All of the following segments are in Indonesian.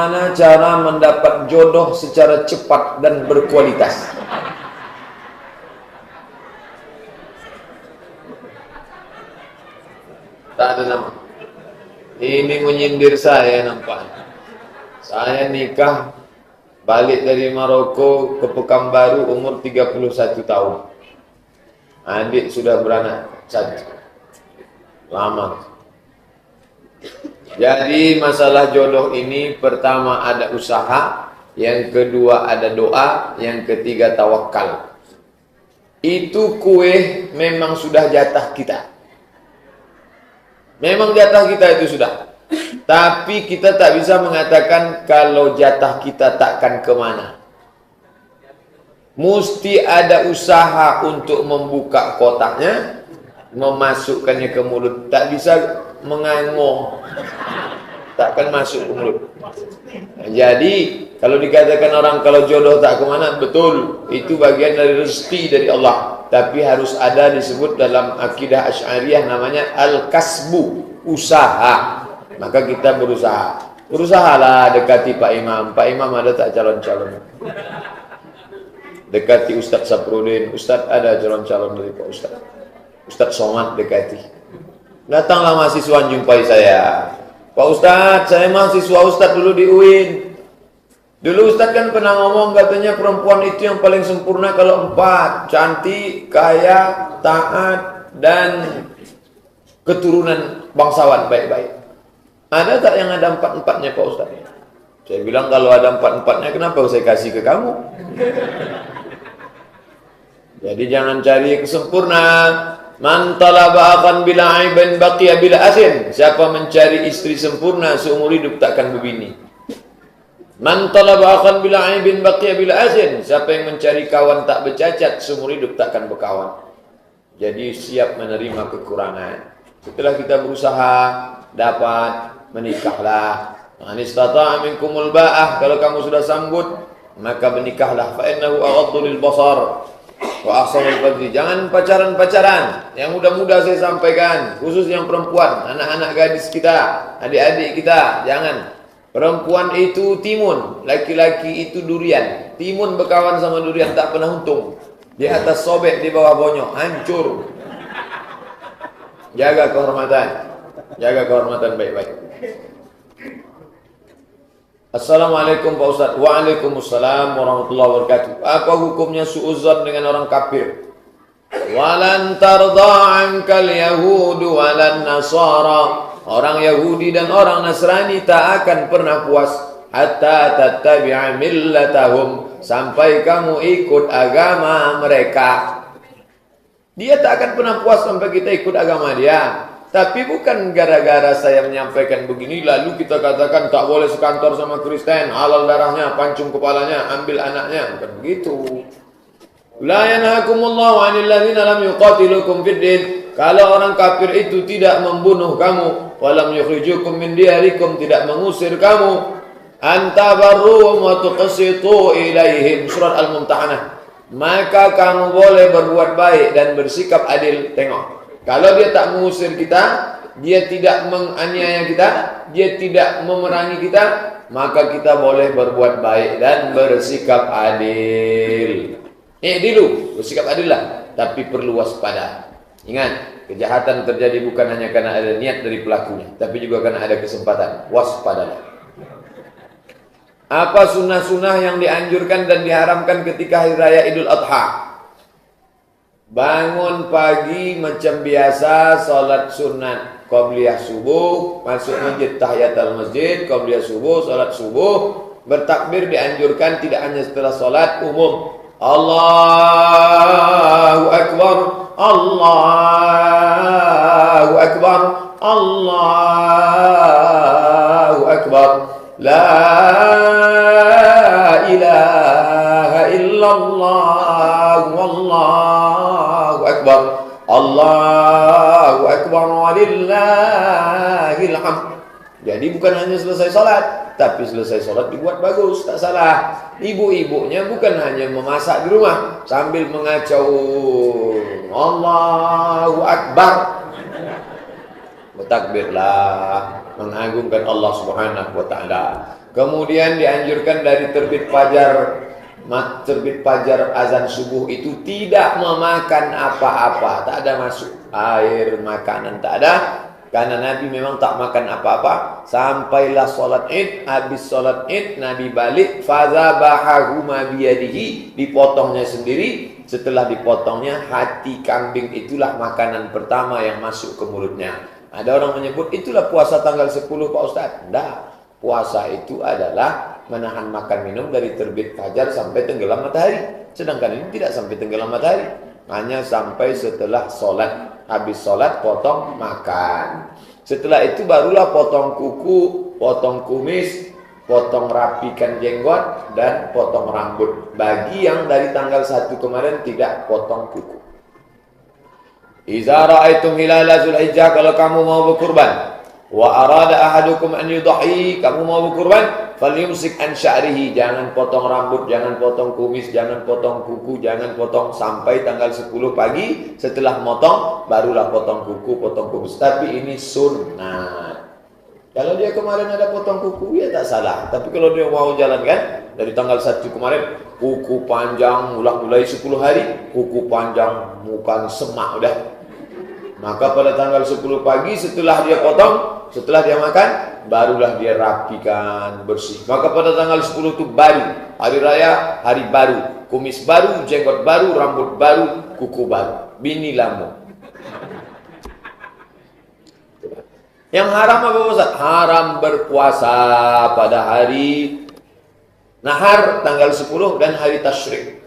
bagaimana cara mendapat jodoh secara cepat dan berkualitas? Tak ada nama. Ini menyindir saya nampaknya. Saya nikah balik dari Maroko ke Pekanbaru umur 31 tahun. Adik sudah beranak satu. Lama. Jadi masalah jodoh ini pertama ada usaha, yang kedua ada doa, yang ketiga tawakal. Itu kue memang sudah jatah kita. Memang jatah kita itu sudah. Tapi kita tak bisa mengatakan kalau jatah kita takkan kemana. Mesti ada usaha untuk membuka kotaknya, memasukkannya ke mulut. Tak bisa mengangong, takkan masuk ke mulut. Jadi kalau dikatakan orang kalau jodoh tak kemana, betul, itu bagian dari rezeki dari Allah. Tapi harus ada disebut dalam akidah Asy'ariyah namanya al-kasbu, usaha. Maka kita berusahalah dekati Pak Imam. Pak Imam ada tak calon-calon? Dekati Ustadz Saprudin. Ustadz ada calon-calon dari Pak Ustadz. Ustadz Somad dekati. Datanglah mahasiswa jumpai saya. Pak Ustadz, saya mahasiswa Ustadz dulu di UIN. Dulu Ustadz kan pernah ngomong katanya perempuan itu yang paling sempurna kalau 4. Cantik, kaya, taat, dan keturunan bangsawan baik-baik. Ada tak yang ada 4-4-nya Pak Ustadz? Saya bilang kalau ada 4-4-nya kenapa saya kasih ke kamu? Jadi jangan cari kesempurnaan. Man talaba akan bila aiban baqiya bila asin. Siapa mencari istri sempurna seumur hidup takkan berbini. Man talaba akan bila aibin baqiya bila asin. Siapa yang mencari kawan tak bercacat seumur hidup takkan berkawan. Jadi siap menerima kekurangan. Setelah kita berusaha dapat, menikahlah. Man istata'a minkumul ba'ah, kalau kamu sudah sanggup maka menikahlah. Fa innahu aghaddu lil basar wa ahsanul fadli. Jangan pacaran-pacaran. Yang muda-muda saya sampaikan, khusus yang perempuan, anak-anak gadis kita, adik-adik kita, jangan. Perempuan itu timun, laki-laki itu durian. Timun berkawan sama durian tak pernah untung. Di atas sobek, di bawah bonyok, hancur. Jaga kehormatan. Jaga kehormatan baik-baik. Assalamualaikum Pak Ustaz. Waalaikumsalam warahmatullahi wabarakatuh. Apa hukumnya suudzon dengan orang kafir? Walan tarda ankal yahudu walan nasara. Orang Yahudi dan orang Nasrani tak akan pernah puas hatta tattabi'a millatahum, sampai kamu ikut agama mereka. Dia tak akan pernah puas sampai kita ikut agama dia. Tapi bukan gara-gara saya menyampaikan begini lalu kita katakan tak boleh sekantor sama Kristen, halal darahnya, pancung kepalanya, ambil anaknya. Bukan begitu. La yanhakumullahu 'anil ladzina lam yuqatilukum fid din. Kalau orang kafir itu tidak membunuh kamu, walam yukhrijukum min diyarikum, tidak mengusir kamu, antabarruhum wa tuqsitu ilaihim, surat Al-Mumtahanah, maka kamu boleh berbuat baik dan bersikap adil. Tengok, kalau dia tak mengusir kita, dia tidak menganiaya kita, dia tidak memerangi kita, maka kita boleh berbuat baik dan bersikap adil. Dulu bersikap adil lah, tapi perlu waspada. Ingat, kejahatan terjadi bukan hanya karena ada niat dari pelakunya, tapi juga karena ada kesempatan. Waspadalah. Apa sunnah-sunnah yang dianjurkan dan diharamkan ketika hari raya Idul Adha? Bangun pagi macam biasa, salat sunat qabliyah subuh, masuk masjid tahiyatul masjid, qabliyah subuh, salat subuh, bertakbir dianjurkan tidak hanya setelah salat umum. Allahu Akbar, Allahu Akbar, Allahu Akbar, la ilaha illallah, wallahu akbar, Allahu Akbar, walillahil hamd. Jadi bukan hanya selesai salat, tapi selesai salat dibuat bagus, tak salah. Ibu-ibunya bukan hanya memasak di rumah sambil mengacau Allahu Akbar. Bertakbirlah, mengagungkan Allah Subhanahu wa taala. Kemudian dianjurkan dari terbit fajar azan subuh itu tidak memakan apa-apa, tak ada masuk air, makanan tak ada. Karena Nabi memang tak makan apa-apa sampailah sholat Id. Habis sholat Id Nabi balik, fadzabahahuma biyadihi, dipotongnya sendiri. Setelah dipotongnya, hati kambing itulah makanan pertama yang masuk ke mulutnya. Ada orang menyebut itulah puasa tanggal 10 Pak Ustaz. Tidak, puasa itu adalah menahan makan minum dari terbit fajar sampai tenggelam matahari. Sedangkan ini tidak sampai tenggelam matahari, hanya sampai setelah sholat. Habis sholat potong makan. Setelah itu barulah potong kuku, potong kumis, potong rapikan jenggot, dan potong rambut. Bagi yang dari tanggal 1 kemarin tidak potong kuku. Iza ra'aitum hilala Zulhijjah, kalau kamu mau berkurban, wa arada ahadukum an yudhi, kamu mau berkurban, falyumsik an sya'rihi, jangan potong rambut, jangan potong kumis, jangan potong kuku, jangan potong sampai tanggal 10 pagi. Setelah motong barulah potong kuku, potong kumis. Tapi ini sunnah. Kalau dia kemarin ada potong kuku, ya tak salah. Tapi kalau dia mau jalankan dari tanggal 1 kemarin, kuku panjang mulai 10 hari, kuku panjang muka semak udah. Maka pada tanggal 10 pagi setelah dia potong, setelah dia makan, barulah dia rapikan bersih. Maka pada tanggal 10 itu baru hari raya, hari baru, kumis baru, jenggot baru, rambut baru, kuku baru, bini lambu. Yang haram apa Ustaz? Haram berpuasa pada hari Nahar tanggal 10 dan hari Tasyrik.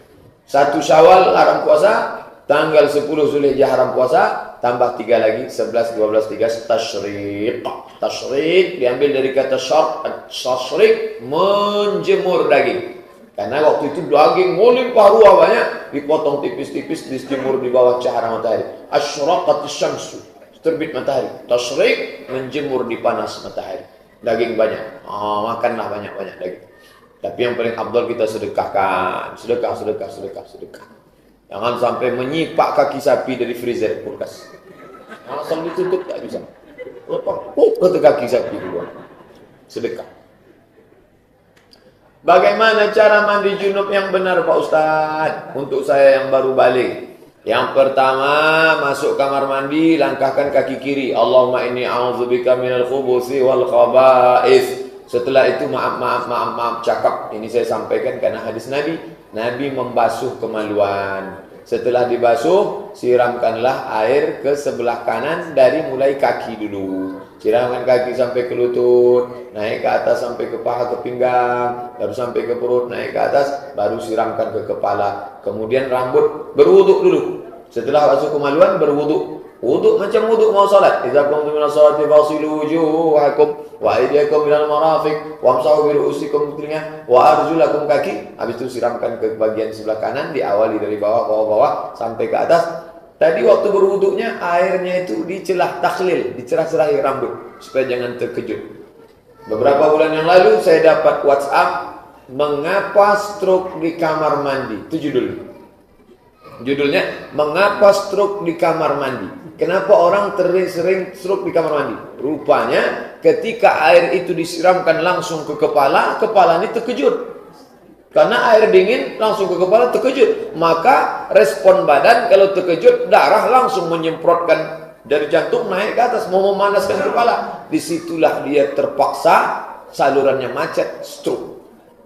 1 Syawal haram puasa, tanggal 10 Zulhijjah haram puasa, tambah 3 lagi, 11, 12, 13 Tasyrik. Tasyrik diambil dari kata tasyrik, menjemur daging. Karena waktu itu daging melimpah ruah banyak, dipotong tipis-tipis, dijemur di bawah cahaya matahari. Asyraqatis syamsu, terbit matahari. Tasyrik, menjemur di panas matahari. Daging banyak. Makanlah banyak-banyak daging. Tapi yang paling afdal kita sedekahkan. Sedekah. Jangan sampai menyipak kaki sapi dari freezer kulkas. Asal ditutup tak bisa. Lepak ke kaki sapi dulu. Sedekah. Bagaimana cara mandi junub yang benar Pak Ustaz? Untuk saya yang baru balik. Yang pertama, masuk kamar mandi, langkahkan kaki kiri. Allahumma inni a'udzubika minal khubuthi wal khaba'ith. Setelah itu maaf cakap. Ini saya sampaikan karena hadis Nabi. Nabi membasuh kemaluan. Setelah dibasuh, siramkanlah air ke sebelah kanan dari mulai kaki dulu. Siramkan kaki sampai ke lutut, naik ke atas sampai ke paha, ke pinggang, baru sampai ke perut, naik ke atas, baru siramkan ke kepala. Kemudian rambut, berwuduk dulu. Setelah basuh kemaluan, berwuduk. Wuduk macam wuduk mau salat. Idza qumtum minas salati fasilu wujuhakum wa aydiyakum minal marafiq wamsahu bi ru'usikum, telinga, wa arjulakum, kaki. Habis itu siramkan ke bagian sebelah kanan, diawali dari bawah sampai ke atas. Tadi waktu berwuduknya airnya itu dicelah takhlil, dicerah-cerahi rambut supaya jangan terkejut. Beberapa bulan yang lalu saya dapat WhatsApp, mengapa stroke di kamar mandi. Itu judulnya mengapa stroke di kamar mandi. Kenapa orang sering stroke di kamar mandi? Rupanya ketika air itu disiramkan langsung ke kepala, kepala ini terkejut. Karena air dingin langsung ke kepala, terkejut. Maka respon badan kalau terkejut, darah langsung menyemprotkan dari jantung naik ke atas, mau memanaskan kepala. Disitulah dia terpaksa salurannya macet, stroke.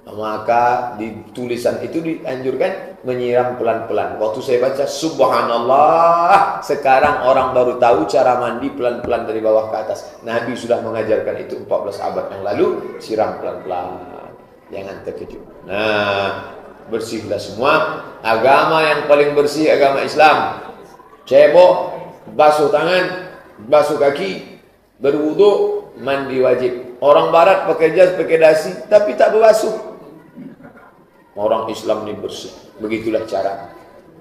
Maka di tulisan itu dianjurkan menyiram pelan-pelan. Waktu saya baca, subhanallah, sekarang orang baru tahu cara mandi pelan-pelan dari bawah ke atas. Nabi sudah mengajarkan itu 14 abad yang lalu. Siram pelan-pelan, jangan terkejut. Nah, bersihlah semua. Agama yang paling bersih agama Islam. Cebok, basuh tangan, basuh kaki, berwudu, mandi wajib. Orang barat pakai jas, pakai dasi, tapi tak berbasuh. Orang Islam ini bersih. Begitulah cara.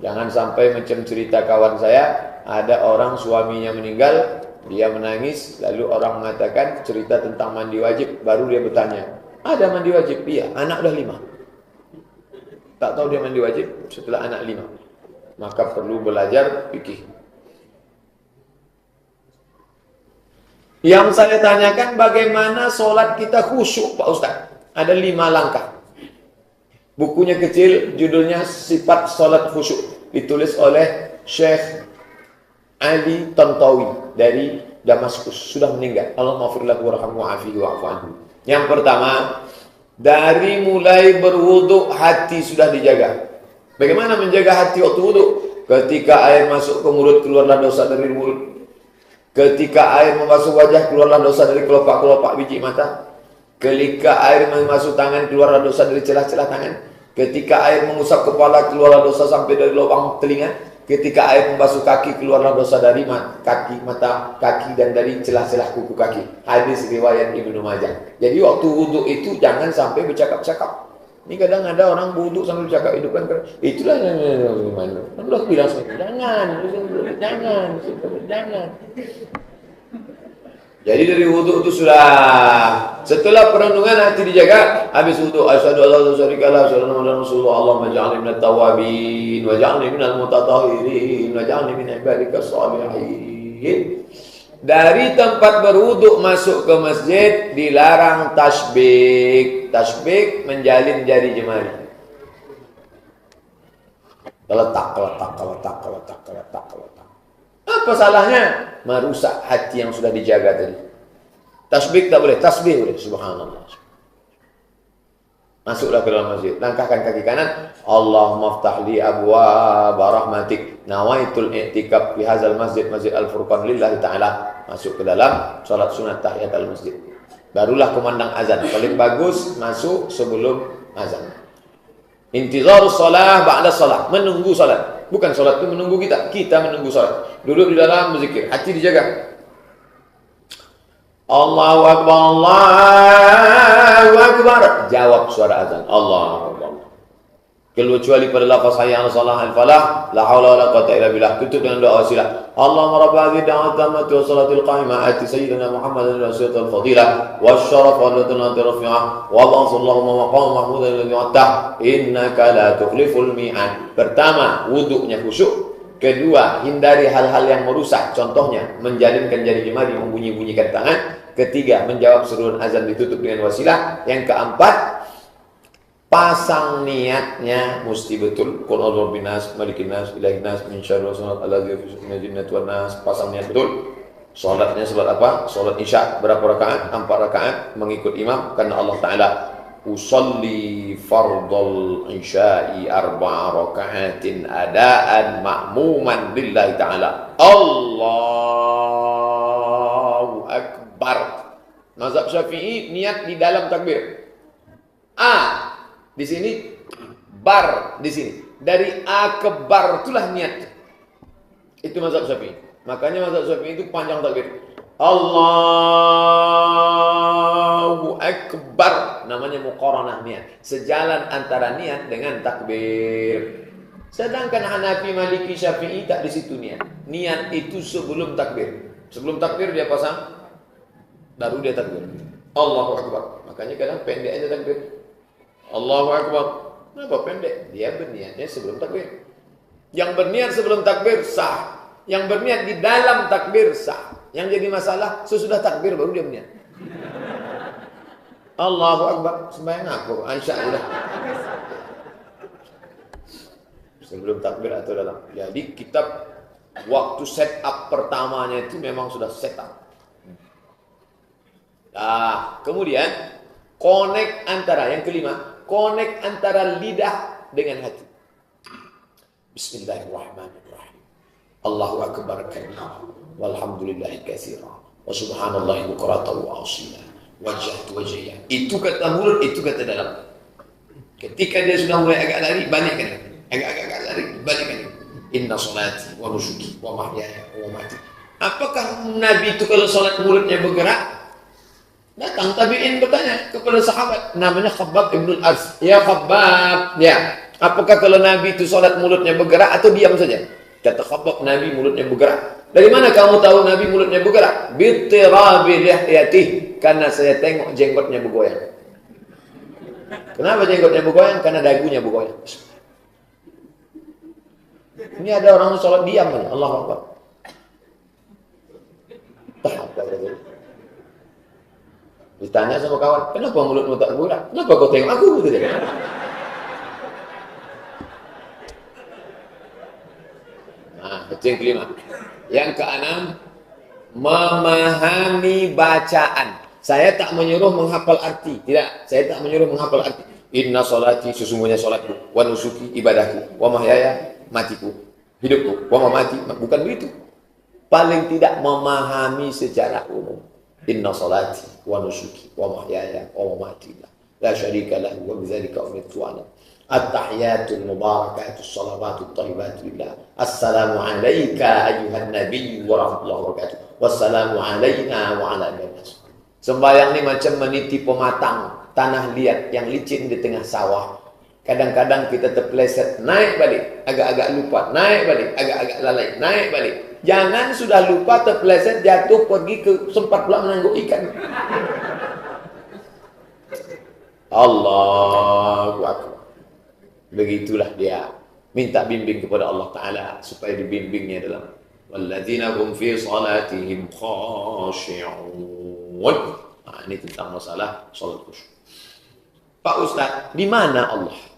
Jangan sampai macam cerita kawan saya, ada orang suaminya meninggal, dia menangis, lalu orang mengatakan cerita tentang mandi wajib, baru dia bertanya, ada mandi wajib? Iya, anak udah 5. Tak tahu dia mandi wajib setelah anak 5. Maka perlu belajar fikih. Yang saya tanyakan, bagaimana sholat kita khusyuk Pak Ustaz? Ada 5 langkah. Bukunya kecil, judulnya Sifat Salat Khusyuk. Ditulis oleh Syekh Ali Tantawi dari Damaskus. Sudah meninggal. Allah maghfirlahu warhamhu wa'afihi wa'fu anhu. Yang pertama, dari mulai berwudu hati sudah dijaga. Bagaimana menjaga hati waktu wudu? Ketika air masuk ke mulut, keluarlah dosa dari mulut. Ketika air membasuh wajah, keluarlah dosa dari kelopak-kelopak biji mata. Ketika air membasuh tangan, keluarlah dosa dari celah-celah tangan. Ketika air mengusap kepala, keluarlah dosa sampai dari lubang telinga. Ketika air membasuh kaki, keluarlah dosa dari kaki, mata, kaki, dan dari celah-celah kuku kaki. Hadis riwayat Ibnu Majah. Jadi waktu wudu itu jangan sampai bercakap-cakap. Ini kadang ada orang wudu sambil bercakap, itu kan itulah gimana. Allah bilang jangan. Jadi dari wudu itu sudah, setelah perundungan hati dijaga, habis wudu asyhadu an la ilaha illallah wa asyhadu anna rasulullah Allahumma ij'alni minat tawwabin waj'alni minal mutatahhirin waj'alni min ibadika shalihin. Dari tempat berwudu masuk ke masjid dilarang tasbih. Tasbih menjalin jari jemari. Keletak. Apa salahnya? Merusak hati yang sudah dijaga tadi. Tasbih tak boleh, tasbih boleh. Subhanallah. Masuklah ke dalam masjid. Langkahkan kaki kanan. Allahumma ftahli abwaaba rahmatik. Nawaitul i'tikaf fi hadzal masjid, Masjid Al-Furqan lillahi ta'ala. Masuk ke dalam salat sunat tahiyat al-masjid. Barulah kumandang azan. Paling bagus masuk sebelum azan. Intizarus shalah ba'da shalah. Menunggu salat. Bukan salat itu menunggu kita. Kita menunggu salat. Duduk di dalam berzikir. Hati dijaga. Allahu Akbar, Allahu Akbar. Jawab suara azan. Allahu Akbar. Kecuali pada lafaz hayya 'alas shalah al-falah, la haula wala quwwata illa billah. Tutup dengan doa wasilah. Allahumma rabb hadhihi da'wati tammati wa salatil qa'imah ati sayyidina Muhammadan rasulul fadilah wasyaraf wa latunati rafi'ah wa Allahumma maqam mahmudan alladhi wa'ta innaka la tukhliful mi'ad. Pertama, wudunya khusyuk. Kedua, hindari hal-hal yang merusak. Contohnya, menjalinkan jari jemari, membunyi-bunyikan tangan. Ketiga, menjawab seruan azan ditutup dengan wasilah. Yang keempat, pasang niatnya mesti betul. Qul a'udzu binas, malikin nas, ilahin nas, min syarri waswasil alladzi yuwaswisu fil jinnati wan nas. Pasang niat betul. Salatnya salat apa? Salat Isya berapa rakaat? 4 rakaat mengikut imam karena Allah Taala usolli fardul isya'i 4 raka'atin adaan ma'muman lillahi ta'ala. Allahu Akbar. Mazhab Syafi'i niat di dalam takbir. A di sini, bar di sini. Dari A ke bar itulah niat. Itu mazhab Syafi'i. Makanya mazhab Syafi'i itu panjang takbir. Allahu Akbar, namanya muqaranah niat, sejalan antara niat dengan takbir. Sedangkan Hanafi, Maliki, Syafi'i tak di situ niat. Niat itu sebelum takbir. Sebelum takbir dia pasang, baru dia takbir. Allahu Akbar. Makanya kadang pendek aja takbir. Allahu Akbar. Kenapa pendek? Dia berniatnya sebelum takbir. Yang berniat sebelum takbir sah. Yang berniat di dalam takbir sah. Yang jadi masalah sesudah takbir baru dia berniat. Allahu Akbar. Sembahyang aku Aisyah udah. Sebelum takbir atau dalam. Jadi kitab waktu setup pertamanya itu memang sudah setup. Nah, kemudian connect antara yang kelima, connect antara lidah dengan hati. Bismillahirrahmanirrahim. Allahu Akbar kabira walhamdulillahi katsira wa subhanallahi bukratan wa asila wajhatu wajhiya. Itu kata mulut, itu kata dalam. Ketika dia sudah mulai agak lari, banyakkan. Agak lari, banyakkan. Inna salati wa nusuki wa mahyaya wa mamati. Apakah Nabi itu kalau salat mulutnya bergerak? Datang tabi'in bertanya kepada sahabat namanya Khabbab ibn al-Ars. Ya Khabbab, ya. Apakah kalau Nabi itu salat mulutnya bergerak atau diam saja? Kata Khabbab, Nabi mulutnya bergerak. Dari mana kamu tahu Nabi mulutnya bergerak? Bitirabi lihyatih, karena saya tengok jenggotnya bergoyang. Kenapa jenggotnya bergoyang? Karena dagunya bergoyang. Ini ada orang salat diam aja. Allahu Akbar. Ditanya sama kawan, kenapa mulutmu tak bergerak? Kenapa kau tengok aku? Gitu. Nah, itu yang kelima. Yang keenam, memahami bacaan. Saya tak menyuruh menghafal arti. Tidak, saya tak menyuruh menghafal arti. Inna sholati, sesungguhnya sholatku. Wa nusuki, ibadahku. Wa mahyaya, matiku. Hidupku. Wa mamati, bukan begitu. Paling tidak memahami secara umum. Inna salati wa nusuki wa mahyaya wa mamati la syarika lahu wa bidzalika umirtu ana. At-tahiyatul mubarakatus salawatut thayyibatut lillah. Assalamu alayka ayyuhan nabiy wa rahmatullahi wa barakatuh. Wassalamu alayna wa ala nas. Sembahyang ini macam meniti pematang tanah liat yang licin di tengah sawah. Kadang-kadang kita terpeleset, naik balik, agak-agak lupa, naik balik, agak-agak lalai, naik balik. Jangan sudah lupa, terpeleset, jatuh, pergi ke sempat pula menangguk ikan. Allahu Akbar. Begitulah dia. Minta bimbing kepada Allah Ta'ala supaya dibimbingnya dalam walladzina hum fi salatihim khashi'un. Nah, ini tentang masalah salat khusyuk. Pak Ustaz, di mana Allah?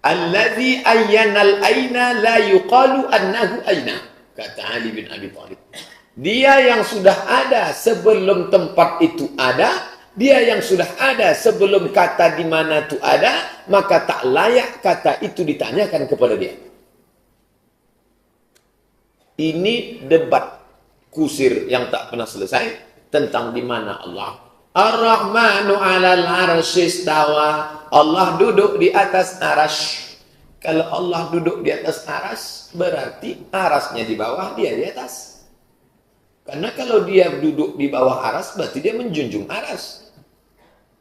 Allazi ayyanal aina la yuqalu annahu aina, kata Ali bin Abi Thalib. Dia yang sudah ada sebelum tempat itu ada, dia yang sudah ada sebelum kata di mana itu ada, maka tak layak kata itu ditanyakan kepada dia. Ini debat kusir yang tak pernah selesai tentang di mana Allah. Ar-Rahmanu 'alal 'arsy istawa. Allah duduk di atas arasy. Kalau Allah duduk di atas arasy, berarti arasnya di bawah, dia di atas. Karena kalau dia duduk di bawah arasy, berarti dia menjunjung arasy.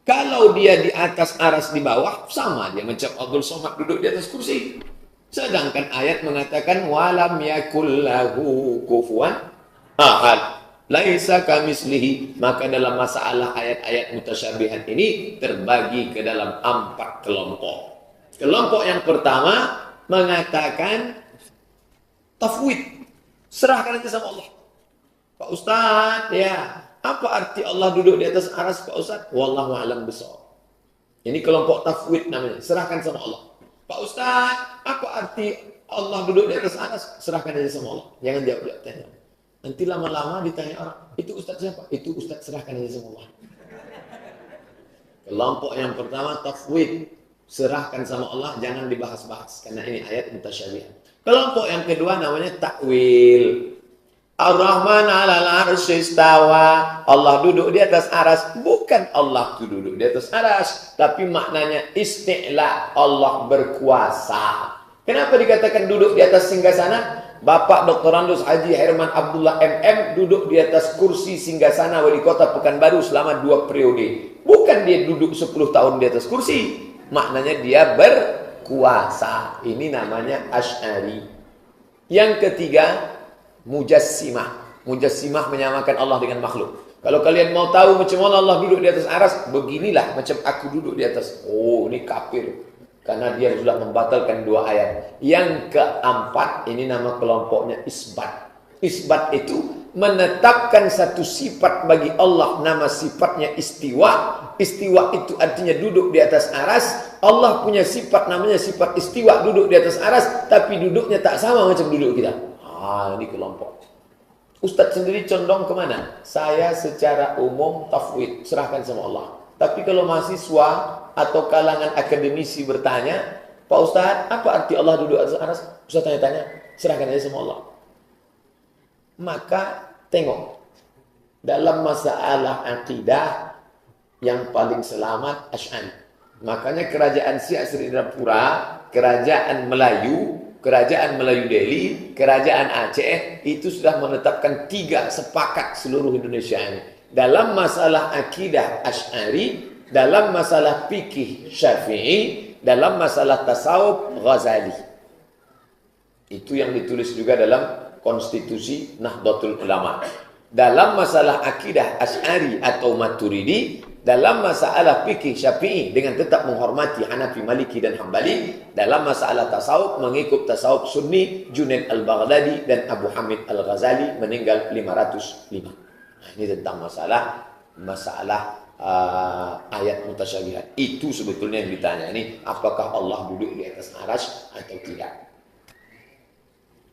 Kalau dia di atas arasy di bawah, sama dia macam Abdul Somad duduk di atas kursi. Sedangkan ayat mengatakan walam yakul lahu kufuwan ahad. Laisa kamislihi. Maka dalam masalah ayat-ayat mutasyabihat ini terbagi ke dalam 4 kelompok. Kelompok yang pertama mengatakan tafwid, serahkan itu sama Allah. Pak Ustaz, ya, apa arti Allah duduk di atas aras, Pak Ustaz? Wallahu a'lam bishawab. Ini kelompok tafwid namanya, serahkan sama Allah. Pak Ustaz, apa arti Allah duduk di atas aras? Serahkan aja sama Allah. Jangan jawab tanya. Nanti lama-lama ditanya orang, itu Ustaz siapa? Itu Ustaz, serahkan aja sama Allah. Kelompok yang pertama tafwid, serahkan sama Allah, jangan dibahas-bahas karena ini ayat mutasyabihat. Kelompok yang kedua namanya takwil. Ar-Rahman 'alal 'arsy istawa. Allah duduk di atas aras, bukan Allah duduk di atas aras, tapi maknanya isti'la, Allah berkuasa. Kenapa dikatakan duduk di atas singgasana? Bapak Dr. Andus Haji Herman Abdullah MM duduk di atas kursi singgasana wali kota Pekanbaru selama 2 periode. Bukan dia duduk 10 tahun di atas kursi. Maknanya dia berkuasa. Ini namanya Asy'ari. Yang ketiga, mujassimah. Mujassimah menyamakan Allah dengan makhluk. Kalau kalian mau tahu macam mana Allah duduk di atas aras, beginilah macam aku duduk di atas. Oh, ini kafir. Karena dia sudah membatalkan 2 ayat. Yang keempat, ini nama kelompoknya isbat. Isbat itu menetapkan satu sifat bagi Allah, nama sifatnya istiwa. Istiwa itu artinya duduk di atas aras. Allah punya sifat namanya sifat istiwa, duduk di atas aras, tapi duduknya tak sama macam duduk kita. Ini kelompok. Ustadz sendiri condong kemana? Saya secara umum tafwid, serahkan sama Allah. Tapi kalau mahasiswa atau kalangan akademisi bertanya, Pak Ustadz, apa arti Allah duduk atas aras? Ustadz tanya-tanya, serahkan aja sama Allah. Maka tengok, dalam masalah akidah yang paling selamat Asy'ari. Makanya kerajaan Siak Srindapura, kerajaan Melayu Delhi, kerajaan Aceh itu sudah menetapkan 3 sepakat seluruh Indonesia ini. Dalam masalah akidah Asy'ari, dalam masalah fikih Syafi'i, dalam masalah tasawuf Ghazali. Itu yang ditulis juga dalam konstitusi Nahdlatul Ulama. Dalam masalah akidah Asy'ari atau Maturidi, dalam masalah fikih Syafi'i dengan tetap menghormati Hanafi, Maliki dan Hambali, dalam masalah tasawuf mengikut tasawuf Sunni Junaid Al-Baghdadi dan Abu Hamid Al-Ghazali meninggal 505. Nah, ini tentang masalah masalah ayat mutasyabihat. Itu sebetulnya yang ditanya ini, apakah Allah duduk di atas arsy atau tidak.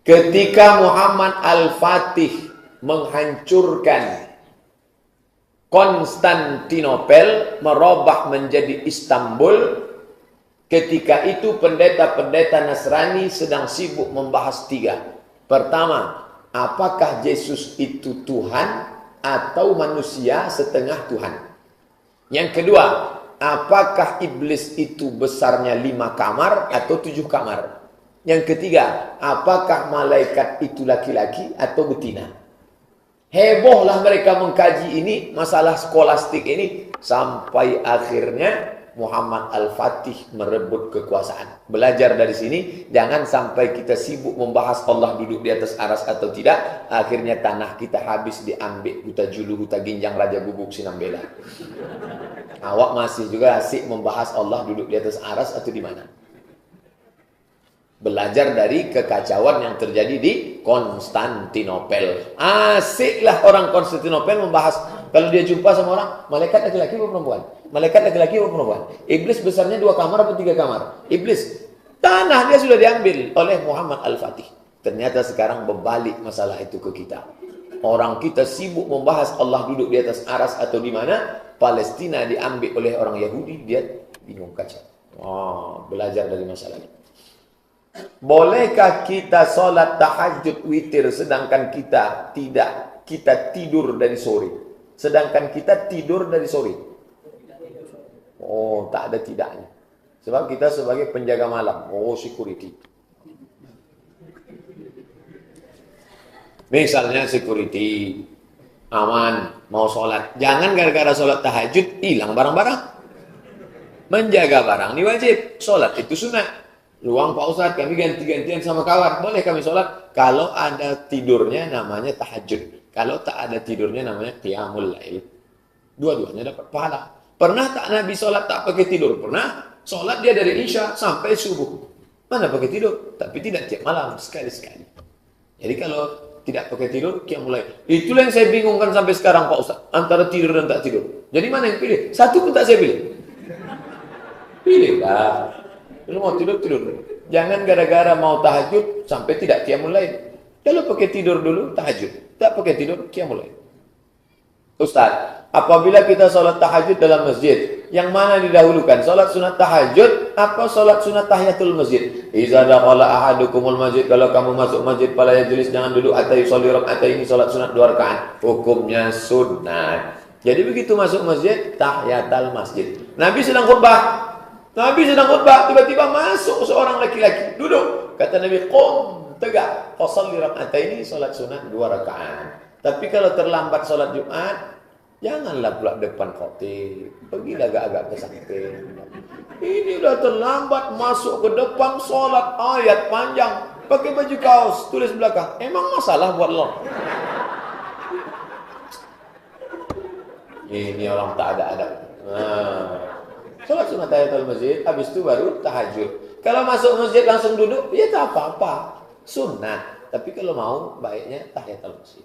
Ketika Muhammad Al-Fatih menghancurkan Konstantinopel, merubah menjadi Istanbul, ketika itu pendeta-pendeta Nasrani sedang sibuk membahas tiga. Pertama, apakah Yesus itu Tuhan atau manusia setengah Tuhan? Yang kedua, apakah iblis itu besarnya 5 kamar atau 7 kamar? Yang ketiga, apakah malaikat itu laki-laki atau betina? Hebohlah mereka mengkaji ini, masalah skolastik ini, sampai akhirnya Muhammad Al-Fatih merebut kekuasaan. Belajar dari sini, jangan sampai kita sibuk membahas Allah duduk di atas aras atau tidak, akhirnya tanah kita habis diambil Huta Julu, Huta Ginjang, Raja Bubuk, Sinambela. Awak masih juga asik membahas Allah duduk di atas aras atau di mana? Belajar dari kekacauan yang terjadi di Konstantinopel. Asiklah orang Konstantinopel membahas. Kalau dia jumpa sama orang, malaikat laki-laki atau perempuan? Malaikat laki-laki atau perempuan? Iblis besarnya 2 kamar atau 3 kamar? Iblis. Tanah dia sudah diambil oleh Muhammad Al-Fatih. Ternyata sekarang berbalik masalah itu ke kita. Orang kita sibuk membahas Allah duduk di atas aras atau di mana. Palestina diambil oleh orang Yahudi, dia bingung kacau. Belajar dari masalah ini. Bolehkah kita sholat tahajud witir sedangkan kita tidak, kita tidur dari sore? Sedangkan kita tidur dari sore. Tak ada tidaknya. Sebab kita sebagai penjaga malam. Security. Misalnya security, aman, mau sholat. Jangan gara-gara sholat tahajud hilang barang-barang. Menjaga barang ini wajib. Sholat itu sunat. Luang Pak Ustadz, kami ganti-gantian sama kawan. Boleh kami sholat? Kalau ada tidurnya namanya tahajud. Kalau tak ada tidurnya namanya qiyamul lail. Dua-duanya dapat pahala. Pernah tak Nabi sholat tak pakai tidur? Pernah. Sholat dia dari Isya sampai subuh. Mana pakai tidur? Tapi tidak tiap malam, sekali-sekali. Jadi kalau tidak pakai tidur, qiyamul lail. Itulah yang saya bingungkan sampai sekarang Pak Ustadz. Antara tidur dan tak tidur. Jadi mana yang pilih? Satu pun tak saya pilih. Pilihlah. Lu mau tidur, tidur. Jangan gara-gara mau tahajud sampai tidak qiyamul lail. Kalau pakai tidur dulu, tahajud. Tak pakai tidur, qiyamul lail. Ustaz, apabila kita sholat tahajud dalam masjid, yang mana didahulukan? Sholat sunat tahajud apa sholat sunat tahiyatul masjid? Iza dakhala ahadukumul masjid, kalau kamu masuk masjid fala yajlis, jangan duduk hatta yusolli rak'ataini, sholat sunat 2 rakaat. Hukumnya sunat. Jadi begitu masuk masjid, tahiyatul masjid. Nabi sedang khutbah. Tiba-tiba masuk seorang laki-laki, duduk. Kata Nabi, qum, tegak, fashalli rak'ataini, salat sunat 2 rakaat. Tapi kalau terlambat salat Jumat, janganlah pula depan khotib. Pergilah agak-agak ke samping. Ini udah terlambat masuk ke depan salat ayat panjang, pakai baju kaos, tulis belakang. Emang masalah buat lo? Ini orang tak ada adab. Sholat sunat tahiyatul masjid, habis itu baru tahajud. Kalau masuk masjid langsung duduk, ya tak apa-apa. Sunat. Tapi kalau mau, baiknya tahiyatul masjid.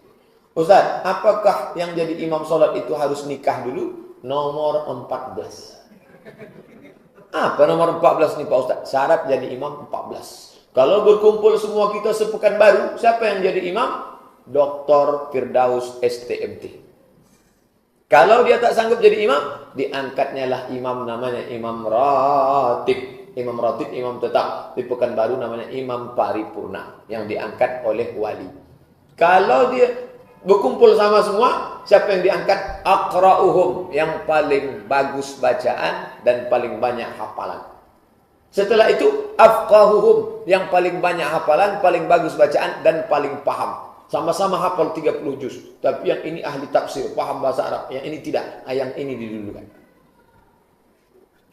Ustaz, apakah yang jadi imam sholat itu harus nikah dulu? Nomor 14. Apa nomor 14 nih Pak Ustaz? Syarat jadi imam 14. Kalau berkumpul semua kita sepekan baru, siapa yang jadi imam? Dr. Firdaus STMT. Kalau dia tak sanggup jadi imam, diangkatnya lah imam namanya imam ratib. Imam ratib, imam tetap. Di Pekanbaru namanya imam paripurna. Yang diangkat oleh wali. Kalau dia berkumpul sama semua, siapa yang diangkat? Aqra'uhum, yang paling bagus bacaan dan paling banyak hafalan. Setelah itu, afqahuhum, yang paling banyak hafalan, paling bagus bacaan dan paling paham. Sama-sama hafal 30 juz. Tapi yang ini ahli tafsir, paham bahasa Arab. Yang ini tidak. Yang ini didulukan.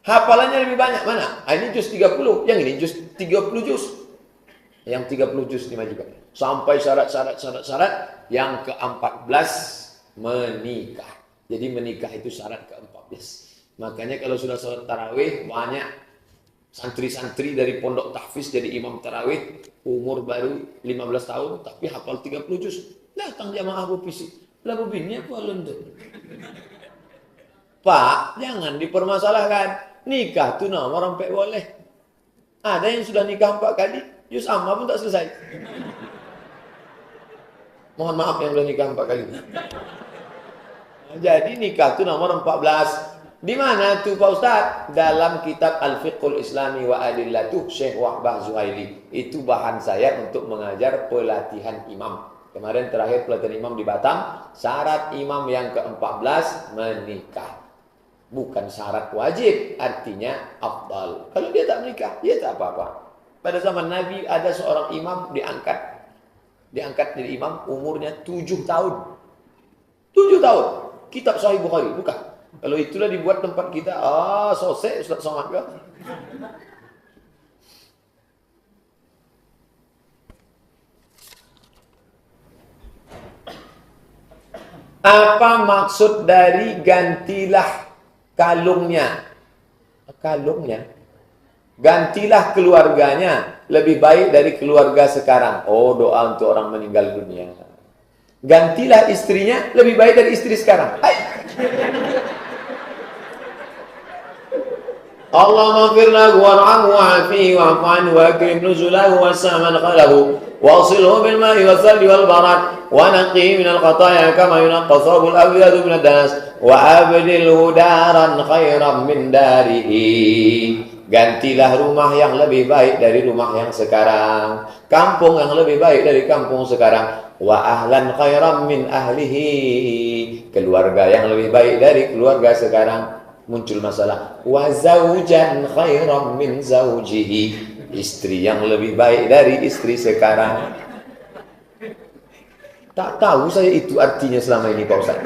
Hafalannya lebih banyak. Mana? Ini juz 30. Yang ini juz 30 juz. Yang 30 juz dimajukan. Sampai syarat-syarat. Yang ke-14 menikah. Jadi menikah itu syarat ke-14. Makanya kalau sudah sholat tarawih, banyak santri-santri dari pondok tahfiz jadi imam tarawih, umur baru 15 tahun tapi hafal 30 juz. Datang jamaah bupisi. Lah bubinnya apa london? Pak, jangan dipermasalahkan. Nikah tuh nomor sampai boleh. Ada yang sudah nikah 4 kali, juz amma pun tak selesai. Mohon maaf yang sudah nikah 4 kali. Jadi nikah tuh nomor 14. Di mana tuh Pak Ustaz? Dalam kitab Al-Fiqhul Islami wa Adillatuh Syekh Wahbah Zuhaili. Itu bahan saya untuk mengajar pelatihan imam. Kemarin terakhir pelatihan imam di Batam. Syarat imam yang ke-14 menikah. Bukan syarat wajib, artinya afdal. Kalau dia tak menikah, dia tak apa-apa. Pada zaman Nabi ada seorang imam diangkat jadi imam umurnya 7 tahun. 7 tahun. Kitab Sahih Bukhari, bukan. Kalau itulah dibuat tempat kita, sosek Ustaz Somad ke? Apa maksud dari gantilah kalungnya? Kalungnya? Gantilah keluarganya lebih baik dari keluarga sekarang. Oh, doa untuk orang meninggal dunia. Gantilah istrinya lebih baik dari istri sekarang. Allahumma ighfir lahu warhamhu wa'afihi wa'fu anhu wa akrim nuzulahu wasa' manqalahu wasilhu bil ma'i was-salji wal barad wa naqqihi min al-khataaya kama yunqqa thawbul abyadu min ad-danas wa abdilhu daran khairan min darihi. Gantilah rumah yang lebih baik dari rumah yang sekarang, kampung yang lebih baik dari kampung sekarang, wa ahlan khairan min ahlihi, keluarga yang lebih baik dari keluarga sekarang. Muncul masalah, wa zaujan khairan min zaujihi, istri yang lebih baik dari istri sekarang. Tak tahu saya itu artinya selama ini Pak Ustaz.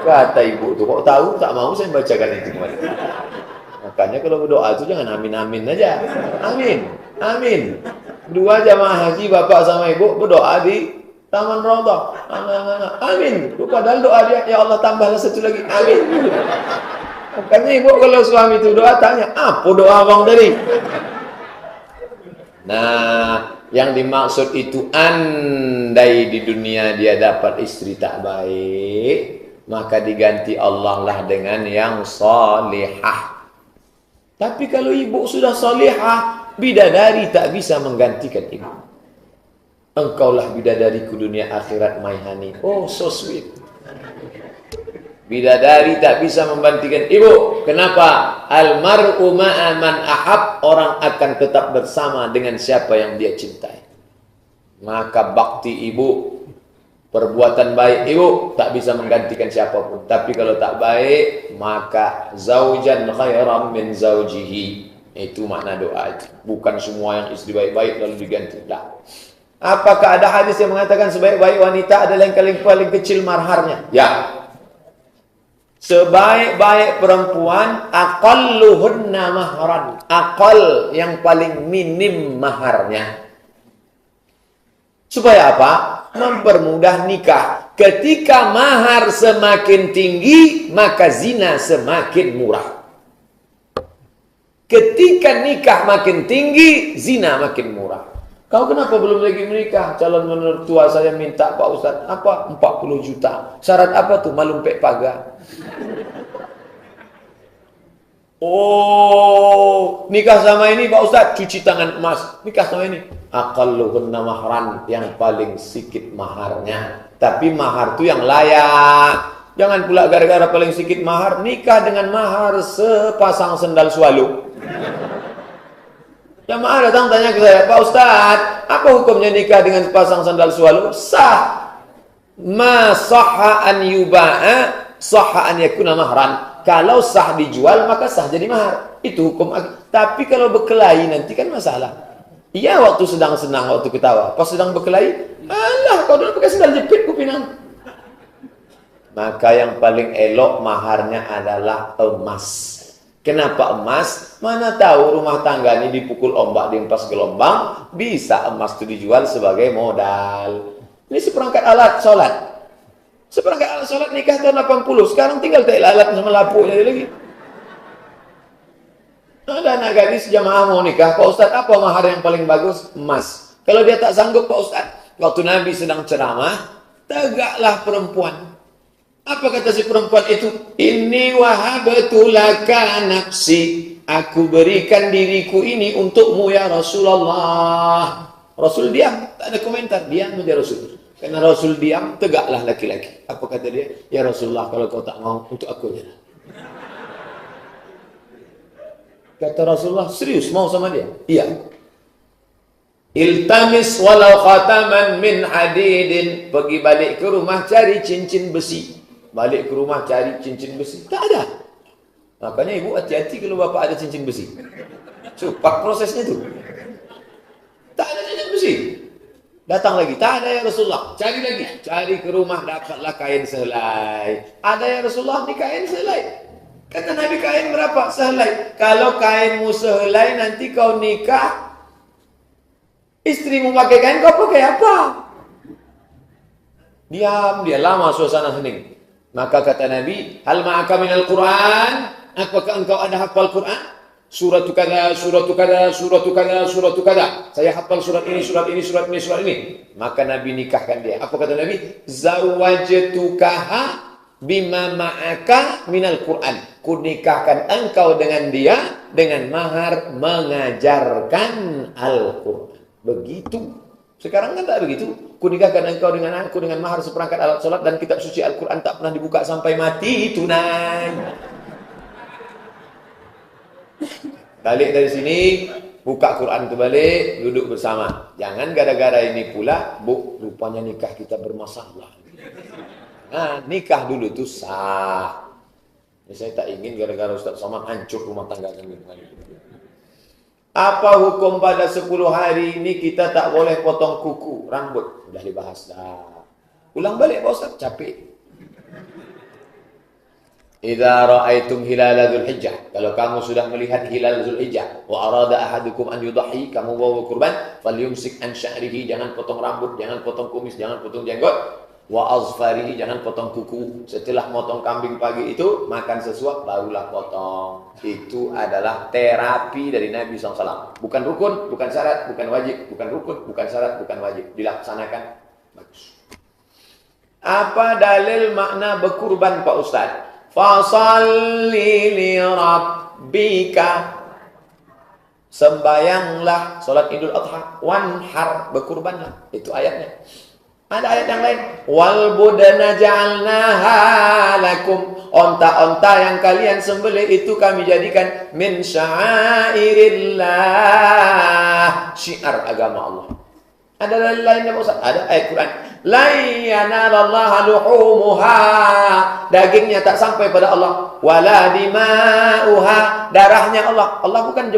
Kata ibu tu, kok tahu? Tak mau saya bacakan itu kemarin. Makanya kalau berdoa itu jangan amin-amin aja. Amin, amin. 2 jamaah haji bapak sama ibu berdoa di Taman Raudhah. Amin. Padahal doa dia, ya Allah tambahlah 1 lagi. Amin. Makanya ibu kalau suami itu doa tanya, apa doa abang tadi? Nah, yang dimaksud itu andai di dunia dia dapat istri tak baik, maka diganti Allah lah dengan yang salihah. Tapi kalau ibu sudah salihah, bidadari tak bisa menggantikan ibu. Engkaulah bidadariku dunia akhirat my honey. Oh, so sweet. Bidadari tak bisa membantikan ibu. Kenapa? Almar'u ma'a man ahab, orang akan tetap bersama dengan siapa yang dia cintai. Maka bakti ibu, perbuatan baik ibu tak bisa menggantikan siapapun. Tapi kalau tak baik, maka zaujan khairan min zaujihi. Itu makna doa. Bukan semua yang istri baik-baik lalu diganti. Tak. Apakah ada hadis yang mengatakan sebaik-baik wanita adalah yang paling kecil maharnya? Ya. Sebaik-baik perempuan aqalluhunna mahran. Aqal yang paling minim maharnya. Supaya apa? Mempermudah nikah. Ketika mahar semakin tinggi, maka zina semakin murah. Ketika nikah makin tinggi, zina makin murah. Kau kenapa belum lagi menikah? Calon mentua saya minta Pak Ustaz, apa? 40 juta. Syarat apa tuh? Malumpek pagar. Oh, nikah sama ini Pak Ustaz, cuci tangan emas. Nikah sama ini, aqalluhunna mahran, yang paling sedikit maharnya. Tapi mahar itu yang layak. Jangan pula gara-gara paling sedikit mahar, nikah dengan mahar sepasang sendal swallow. Jamaah datang tanya ke saya, Pak Ustaz, apa hukumnya nikah dengan sepasang sandal swallow? Sah. Ma sahha an yuba'a, sahha an yakuna mahran. Kalau sah dijual, maka sah jadi mahar. Itu hukum. Tapi kalau berkelahi nanti kan masalah. Iya, waktu sedang senang, waktu ketawa. Pas sedang berkelahi, alah, kau dulu pakai sandal jepit, kupinang. Maka yang paling elok maharnya adalah emas. Kenapa emas? Mana tahu rumah tangga ini dipukul ombak, dihempas gelombang, bisa emas itu dijual sebagai modal. Ini seperangkat alat sholat. Seperangkat alat sholat nikah tahun 80, sekarang tinggal tak alat sama lapuknya lagi. Ada anak gadis jamaah mau nikah, Pak Ustaz, apa mahar yang paling bagus? Emas. Kalau dia tak sanggup, Pak Ustaz, waktu Nabi sedang ceramah, tegaklah perempuan. Apa kata si perempuan itu? Inni wahabtu laka nafsi. Aku berikan diriku ini untukmu ya Rasulullah. Rasul diam, tak ada komentar. Diam saja Rasul. Karena Rasul diam, tegaklah laki-laki. Apa kata dia? Ya Rasulullah, kalau kau tak mau, untuk aku je. Kata Rasulullah, serius mau sama dia? Iya. Iltamis walau khataman min hadidin. Pergi balik ke rumah cari cincin besi. Balik ke rumah cari cincin besi. Tak ada. Makanya ibu hati-hati kalau bapak ada cincin besi. Cepat prosesnya tu. Tak ada cincin besi. Datang lagi. Tak ada ya Rasulullah. Cari lagi. Cari ke rumah dapatlah kain sehelai. Ada ya Rasulullah ni kain sehelai. Kata Nabi kain berapa? Sehelai. Kalau kainmu sehelai nanti kau nikah. Istrimu pakai kain kau pakai apa? Diam dia lama suasana hening. Maka kata Nabi, hal ma'aka minal Quran? Apakah engkau ada hafal Quran? Surat kada, surat kada, surat kada, surat kada. Saya hafal surat ini, surat ini, surat ini, surat ini. Maka Nabi nikahkan dia. Apa kata Nabi? Zawajtukaha bima ma'aka minal Quran. Ku nikahkan engkau dengan dia dengan mahar mengajarkan Al-Quran. Begitu. Sekarang kan tak begitu. Ku nikahkan engkau dengan aku dengan mahar seperangkat alat solat dan kitab suci Al-Quran tak pernah dibuka sampai mati tunai. Balik dari sini, buka Quran itu balik, duduk bersama. Jangan gara-gara ini pula, Bu, rupanya nikah kita bermasalah. Nah, nikah dulu itu sah. Ini saya tak ingin gara-gara Ustaz Somad hancur rumah tangga kami. Apa hukum pada 10 hari ini kita tak boleh potong kuku, rambut? Sudah dibahas dah. Ulang balik Pak Ustaz, capek. Idza ra'aitum hilal Dzulhijjah. Kalau kamu sudah melihat hilal Dzulhijjah, wa arada ahadukum an yudhi, kamu bawa kurban, falyumsik an sya'rihi, jangan potong rambut, jangan potong kumis, jangan potong jenggot. Wa azfarihi, jangan potong kuku. Setelah motong kambing pagi itu, makan sesuap, barulah potong. Itu adalah terapi dari Nabi SAW. Bukan rukun, bukan syarat, bukan wajib. Bukan rukun, bukan syarat, bukan wajib. Dilaksanakan, bagus. Apa dalil makna berkurban Pak Ustaz? Fasalli li rabbika. Sembayanglah, solat Idul Adha. Wanhar, berkurbanlah. Itu ayatnya. Ada ayat yang lain. Wal budana ja'alnaha lakum. Onta-onta yang kalian sembelih itu kami jadikan min sya'airillah. Syiar agama Allah. Ada lainnya Ustaz? Ada ayat Quran. La yanalallaha luhumuha. Dagingnya tak sampai pada Allah. Wala dima'uha. Darahnya Allah. Allah bukan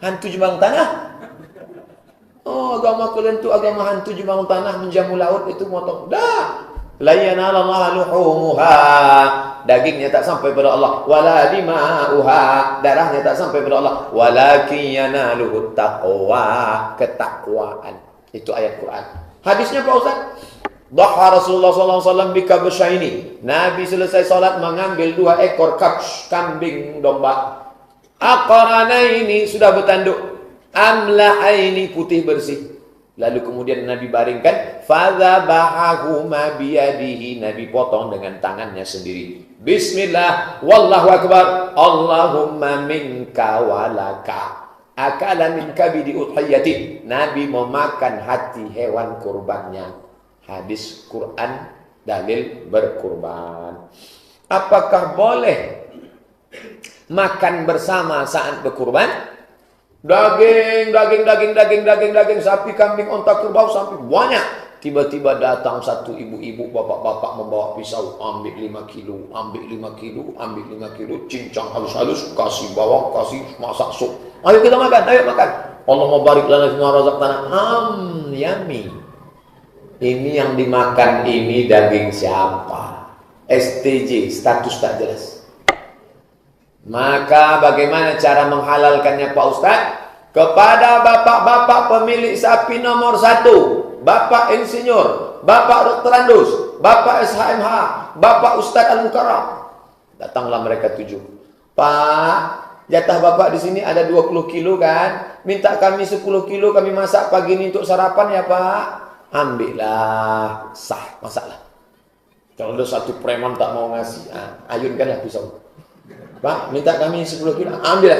hantu jembalang tanah. Oh, agama kalian itu agama hantu jembalang tanah, menjamu laut, itu motong. Dah. La yanalallaha luhumuha. Dagingnya tak sampai pada Allah. Wala dima'uha. Darahnya tak sampai pada Allah. Walakin yanaluhu taqwa. Ketakwaan. Itu ayat Quran. Hadisnya Pak Ustaz. Dhaha Rasulullah SAW bikabshaini. Nabi selesai salat mengambil 2 ekor kabsh, kambing domba. Aqranaini, sudah bertanduk. Amla'aini, putih bersih. Lalu kemudian Nabi baringkan, fadzabahahuma biyadihi, Nabi potong dengan tangannya sendiri. Bismillah, wallahu akbar, Allahumma minka walaka. Akala min kabidi udhiyati. Nabi memakan hati hewan kurbannya. Hadis Quran, dalil berkurban. Apakah boleh makan bersama saat berkurban? Daging, sapi, kambing, onta, kerbau, sampai banyak. Tiba-tiba datang satu ibu-ibu, bapak-bapak membawa pisau. Ambil 5 kilo, ambil 5 kilo, ambil 5 kilo. Cincang halus-halus, kasih bawang, kasih masak sup. Ayo kita makan, ayo makan. Allah mau barik lana fima razaqtana. Yummy. Ini yang dimakan ini daging siapa? STJ, status tak jelas. Maka bagaimana cara menghalalkannya Pak Ustaz? Kepada bapak-bapak pemilik sapi nomor 1, Bapak Insinyur, Bapak Dr. Andus, Bapak SHMH, Bapak Ustadz Al-Mukarram. Datanglah mereka 7. Pak, jatah Bapak di sini ada 20 kilo kan? Minta kami 10 kilo, kami masak pagi ini untuk sarapan ya Pak. Ambillah, sah, masaklah. Kalau ada satu preman tak mau ngasih, ayunkanlah pisau. Pak, minta kami 10 kilo, ambillah.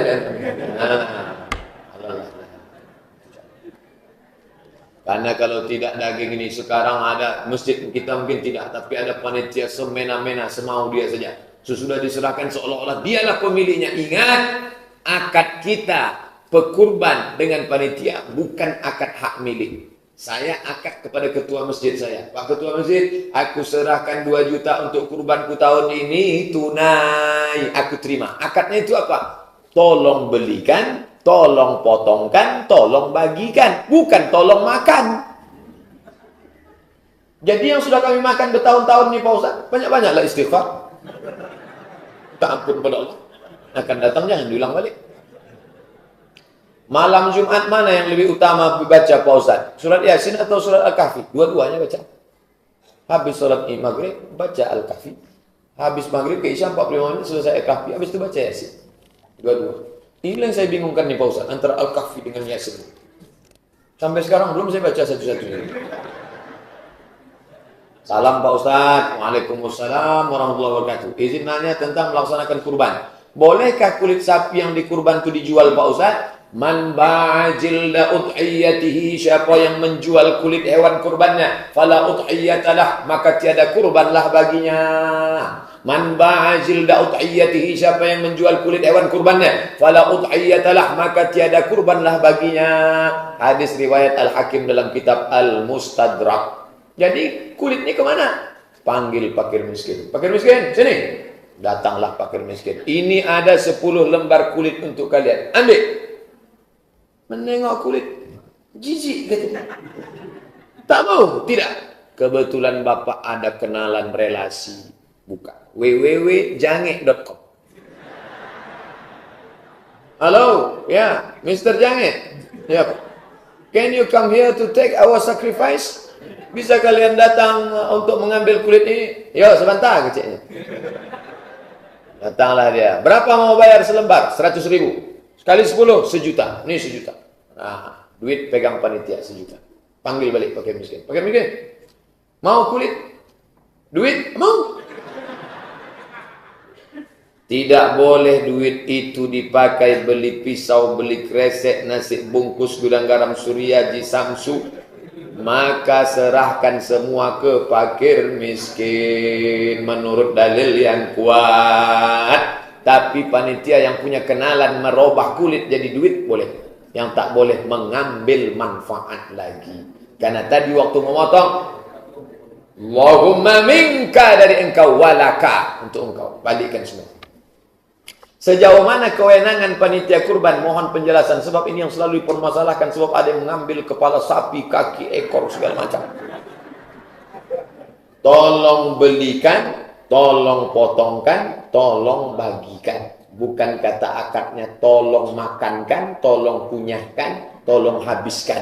Karena kalau tidak daging ini sekarang ada masjid kita mungkin tidak, tapi ada panitia semena-mena semau dia saja. Sesudah diserahkan seolah-olah dialah pemiliknya. Ingat, akad kita pekurban dengan panitia bukan akad hak milik. Saya akad kepada ketua masjid saya. Pak ketua masjid, aku serahkan 2 juta untuk kurbanku tahun ini tunai. Aku terima. Akadnya itu apa? Tolong belikan, tolong potongkan, tolong bagikan. Bukan tolong makan. Jadi yang sudah kami makan bertahun-tahun nih Pak Ustaz, banyak-banyaklah istighfar. Tak ampun pada Allah. Akan datang jangan diulang balik. Malam Jumat mana yang lebih utama dibaca Pak Ustaz? Surat Yasin atau surat Al-Kahfi? Dua-duanya baca. Habis sholat maghrib, baca Al-Kahfi. Habis maghrib ke Isya 45 menit selesai Al-Kahfi. Habis itu baca Yasin. Dua-dua. Ini yang saya bingungkan nih Pak Ustaz, antara Al-Kahfi dengan Yasin. Sampai sekarang belum saya baca satu-satunya. Salam Pak Ustaz. Waalaikumsalam warahmatullahi wabarakatuh. Izin nanya tentang melaksanakan kurban. Bolehkah kulit sapi yang dikurban itu dijual Pak Ustaz? Man ba'jilda udhiyatihi, siapa yang menjual kulit hewan kurbannya, fala udhiyatalah, maka tiada kurbanlah baginya. Man ba'jilda udhiyatihi, siapa yang menjual kulit hewan kurbannya, fala udhiyatalah, maka tiada kurbanlah baginya. Hadis riwayat Al-Hakim dalam kitab Al-Mustadrak. Jadi kulit ini kemana? Panggil fakir miskin. Fakir miskin, sini. Datanglah fakir miskin. Ini ada 10 lembar kulit untuk kalian. Ambil. Menengok kulit, jijik katanya. Tak mau, tidak. Kebetulan Bapak ada kenalan relasi. Buka www.jange.com. Halo, ya, Mr. Jange. Ya, can you come here to take our sacrifice? Bisa kalian datang untuk mengambil kulit ini? Yo, sebentar kecilnya. Datanglah dia. Berapa mau bayar selembar? 100.000. Kali 10, 1 juta. Ini 1 juta. Nah, duit pegang panitia 1 juta. Panggil balik pakai miskin. Pakai miskin. Mau kulit? Duit? Mau? Tidak boleh duit itu dipakai beli pisau, beli kresek, nasi bungkus, gudang garam Suryaji, Samsu. Maka serahkan semua ke fakir miskin menurut dalil yang kuat. Tapi panitia yang punya kenalan merubah kulit jadi duit boleh. Yang tak boleh mengambil manfaat lagi. Karena tadi waktu memotong, Allahumma minka, dari engkau, walaka, untuk engkau. Balikkan semua. Sejauh mana kewenangan panitia kurban? Mohon penjelasan. Sebab ini yang selalu dipermasalahkan. Sebab ada yang mengambil kepala sapi, kaki, ekor, segala macam. Tolong belikan, tolong potongkan, tolong bagikan. Bukan kata akadnya tolong makankan, tolong kunyahkan, tolong habiskan.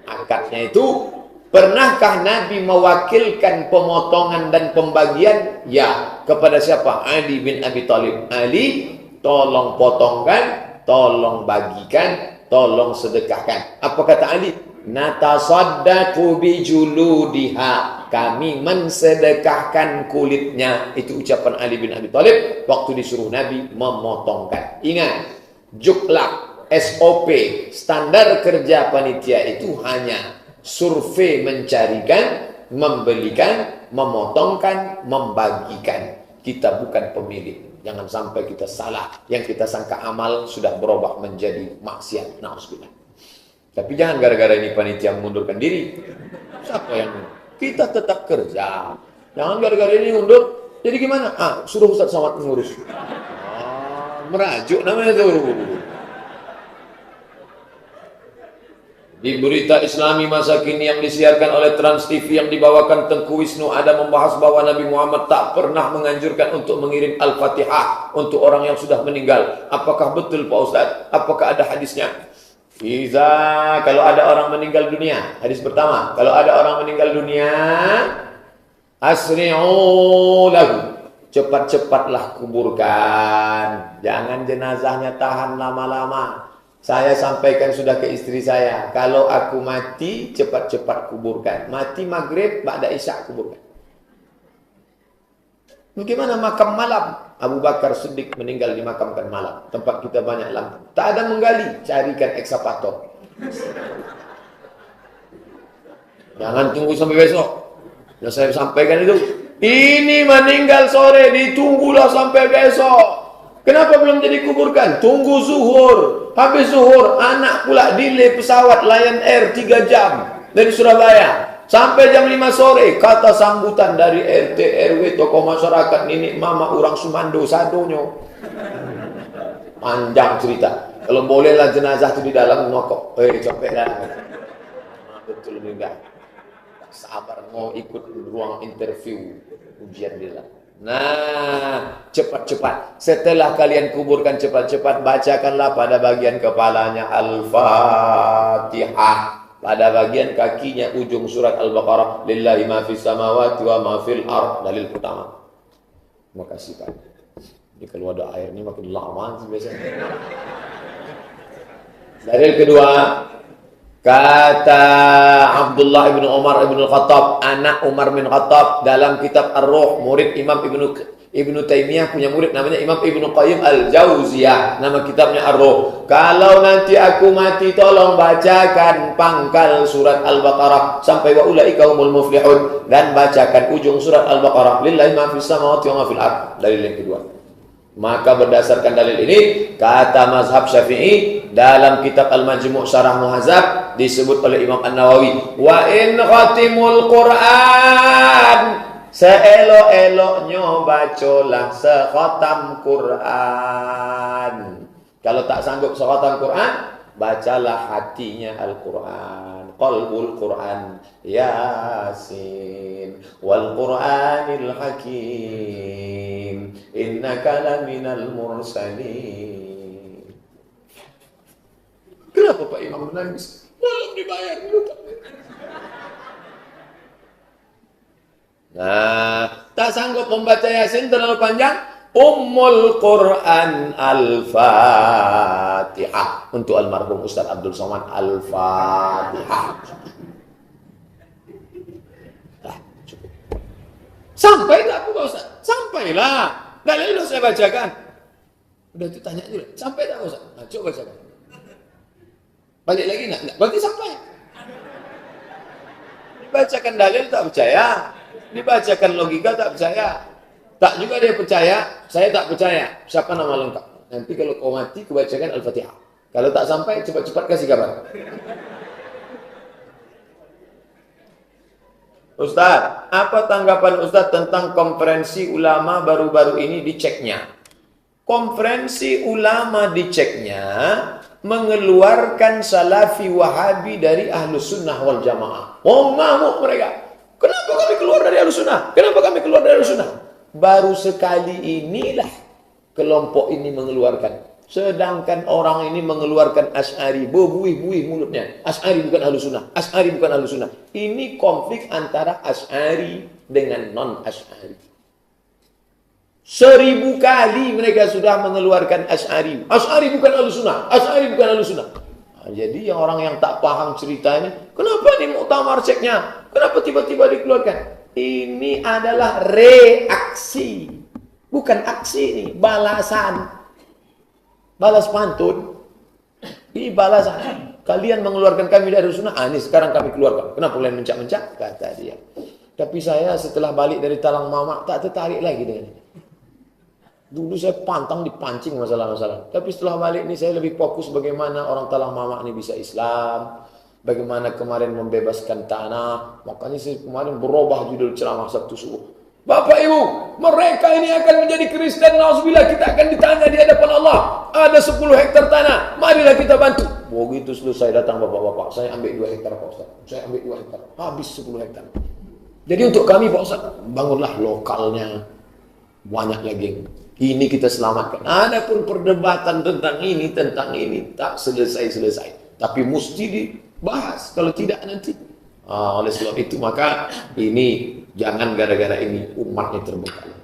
Akadnya itu, pernahkah Nabi mewakilkan pemotongan dan pembagian? Ya. Kepada siapa? Ali bin Abi Thalib. Ali, tolong potongkan, tolong bagikan, tolong sedekahkan. Apa kata Ali? Natasaddaqu bijuludiha. Kami mensedekahkan kulitnya. Itu ucapan Ali bin Abi Thalib waktu disuruh Nabi memotongkan. Ingat, juklak, SOP, standar kerja panitia itu hanya survei mencarikan, membelikan, memotongkan, membagikan. Kita bukan pemilik. Jangan sampai kita salah. Yang kita sangka amal sudah berubah menjadi maksiat. Na'udzubillah. Tapi jangan gara-gara ini panitia mengundurkan diri. Siapa yang kita tetap kerja. Jangan gara-gara ini mundur. Jadi gimana? Suruh Ustaz Somad mengurus. Merajuk namanya tuh. Di berita Islami masa kini yang disiarkan oleh Trans TV yang dibawakan Tengku Wisnu, ada membahas bahwa Nabi Muhammad tak pernah menganjurkan untuk mengirim Al-Fatihah untuk orang yang sudah meninggal. Apakah betul Pak Ustaz? Apakah ada hadisnya? Kalau ada orang meninggal dunia, hadis pertama, kalau ada orang meninggal dunia, asri'u lahu, cepat-cepatlah kuburkan. Jangan jenazahnya tahan lama-lama. Saya sampaikan sudah ke istri saya, kalau aku mati, cepat-cepat kuburkan. Mati maghrib, ba'da isya kuburkan. Bagaimana makam malam? Abu Bakar Siddiq meninggal dimakamkan malam. Tempat kita banyak lampu. Tak ada menggali, carikan ekskavator. Jangan tunggu sampai besok. Yang saya sampaikan itu, ini meninggal sore, ditunggulah sampai besok. Kenapa belum jadi kuburkan? Tunggu zuhur. Habis zuhur, anak pula delay pesawat Lion Air 3 jam dari Surabaya. Sampai jam 5 sore, kata sambutan dari RT, RW, tokoh masyarakat, nenek mama, orang Sumando, sadonyo. Panjang cerita. Kalau bolehlah jenazah itu di dalam ngokok. Capek dah. Betul enggak. Tak sabar mau ikut ruang interview ujian dia. Nah, cepat-cepat. Setelah kalian kuburkan cepat-cepat, bacakanlah pada bagian kepalanya Al-Fatihah. Pada bagian kakinya ujung surat Al-Baqarah, lillahi ma fis samawati wa ma fil ard, dalil pertama. Terima kasih Pak. Jadi kalau ada air ini makin lama sih biasanya. Dalil kedua, kata Abdullah ibn Umar ibn Khattab, anak Umar bin Khattab, dalam kitab Ar-Ruh, murid Imam Ibnu Taimiyah punya murid namanya Imam Ibnu Qayyim Al-Jauziyah, nama kitabnya Ar-Ruh. Kalau nanti aku mati, tolong bacakan pangkal surat Al-Baqarah sampai wa ulaika humul muflihun, dan bacakan ujung surat Al-Baqarah, lillahi ma fis samawati wa ma fil ard. Dalil yang kedua. Maka berdasarkan dalil ini, kata mazhab Syafi'i dalam kitab Al-Majmu' Syarah Muhadzab disebut oleh Imam An-Nawawi, wa in khatimul Qur'an, seelok-eloknya bacolah sekhatam Quran. Kalau tak sanggup sekhatam Quran, bacalah hatinya Al-Quran. Qalbul Quran, Yasin, wal Quranil Hakim, innaka laminal mursalin. Kenapa Pak Imam menangis? Belum dibayar dulu. Nah, tak sanggup membaca Yasin terlalu panjang, Ummul Quran Al-Fatihah. Untuk almarhum Ustaz Abdul Somad, Al-Fatihah. Nah, cukup. Sampai tak Pak Ustaz? Sampailah. Dalil saya bacakan. Udah ditanya dulu. Sampai tak Ustaz? Nah, coba bacakan. Balik lagi enggak? Berarti sampai. Dibacakan dalil tak percaya. Dibacakan logika tak percaya. Tak juga dia percaya, saya tak percaya. Siapa nama lengkap? Nanti kalau kau mati, kebacakan Al-Fatihah. Kalau tak sampai, cepat-cepat kasih kabar. Ustaz, apa tanggapan Ustaz tentang konferensi ulama baru-baru ini diceknya? Konferensi ulama diceknya mengeluarkan Salafi Wahabi dari Ahlus Sunnah wal Jamaah. Oh, ngamuk mereka. Kenapa kami keluar dari Ahlus Sunnah? Kenapa kami keluar dari Ahlus Sunnah? Baru sekali inilah kelompok ini mengeluarkan. Sedangkan orang ini mengeluarkan Asy'ari, berbuih-buih mulutnya. Asy'ari bukan Ahlus Sunnah, Asy'ari bukan Ahlus Sunnah. Ini konflik antara Asy'ari dengan non-Asy'ari. 1000 kali mereka sudah mengeluarkan Asy'ari. Asy'ari bukan Ahlus Sunnah, Asy'ari bukan Ahlus Sunnah. Nah, jadi orang yang tak paham cerita ini, kenapa ini muktamar ceknya? Kenapa tiba-tiba dikeluarkan? Ini adalah reaksi, bukan aksi ini, balasan. Balas pantun. Ini balasan. Kalian mengeluarkan kami dari sunnah, ini sekarang kami keluarkan. Kenapa kalian mencak-mencak? Kata dia. Tapi saya setelah balik dari Talang Mamak, tak tertarik lagi dengan ini. Dulu saya pantang dipancing masalah-masalah. Tapi setelah balik ini saya lebih fokus bagaimana orang Talang Mamak ini bisa Islam. Bagaimana kemarin membebaskan tanah. Makanya saya kemarin berubah judul ceramah Sabtu subuh. Bapak Ibu, mereka ini akan menjadi Kristen. Nauzubillah, kita akan ditanya di hadapan Allah. Ada 10 hektar tanah, marilah kita bantu. Begitu selesai datang bapak-bapak, saya ambil 2 hektar Pak Ustaz. Saya ambil 2 hektar, habis 10 hektar. Jadi untuk kami Pak Ustaz, bangunlah lokalnya. Banyak lagi. Ini kita selamatkan. Adapun perdebatan tentang ini tak selesai-selesai. Tapi mesti dibahas, kalau tidak nanti. Oleh sebab itu maka ini jangan gara-gara ini umatnya terbengkalai.